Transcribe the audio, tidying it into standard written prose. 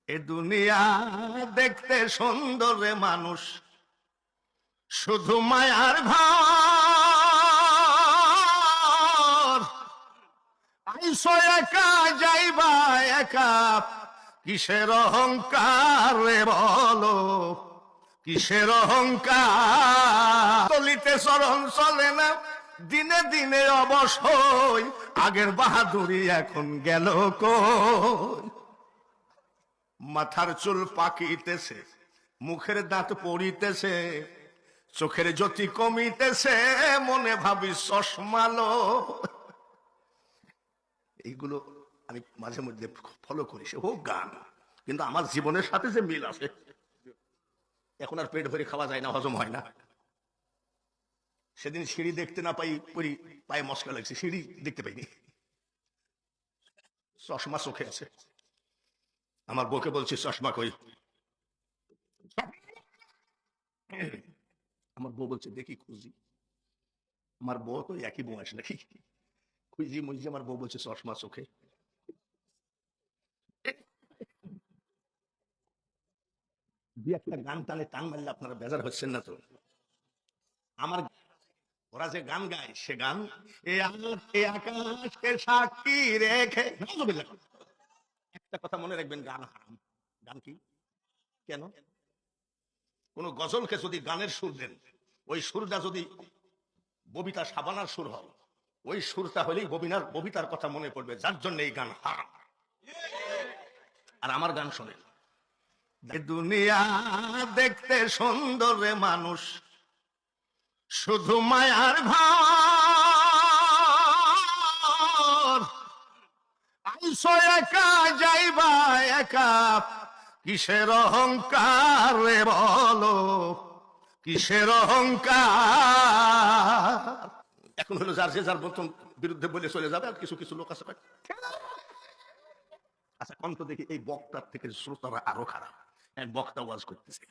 এ দুনিয়া দেখতে সুন্দর রে মানুষ, শুধু মায়ার ঘর। আইসো একা যাইবা একা, কিসের অহংকার রে বলো, কিসের অহংকার। চলিতে চরণ চলে না, দিনে দিনে অবশ্যই আগের বাহাদুরি এখন গেল কই। মাথার চুল পাকিতেছে, মুখের দাঁত পড়িতেছে, চোখের জ্যোতি কমিতেছে, মনে ভাবি চশমালো। এইগুলো আমি মাঝে মধ্যে ফলো করি, সে হোক গান, কিন্তু আমার জীবনের সাথে যে মিল আছে। এখন আর পেট ভরে খাওয়া যায় না, হজম হয় না। সেদিন সিঁড়ি দেখতে না পাই পরি, পায়ে মস্কা লাগছে, সিঁড়ি দেখতে পাইনি, চশমা চোখে আছে। আমার বউকে বলছি চশমা কই, আমার বউ বলছে দেখি খুঁজি। আমার বউ তো একই বউ আসে নাকি, খুঁজি মুজি, আমার বউ বলছে চশমা চোখে। দুই একটা গান টানে টান মারলে আপনারা বেজার হচ্ছেন না তো? আমার ওরা যে গান গায়, সে গান এ আকাশকে সাক্ষী রেখে, একটা কথা মনে রাখবেন, গান হারাম। গান কি? কেন? কোন গজলকে যদি গানের সুর দেন, ওই সুরটা যদি ববিতা সাবানার সুর হয়, ওই সুরটা হলেই ববিতার কথা মনে পড়বে, যার জন্য এই গান হারাম। আর আমার গান শোনেন, দুনিয়া দেখতে সুন্দর রে মানুষ, শুধু মায়ার ঘর। আইসো একা যাইবা একা, কিসের অহংকার রে বলো, কিসের অহংকার। এখন হলো যার যে যার মতন বিরুদ্ধে বলে চলে যাবে, আর কিছু কিছু লোক আছে। আচ্ছা কন্ত দেখি, এই বক্তার থেকে শ্রোতারা আরো খারাপ। বক্তা ওয়াজ করতেছে,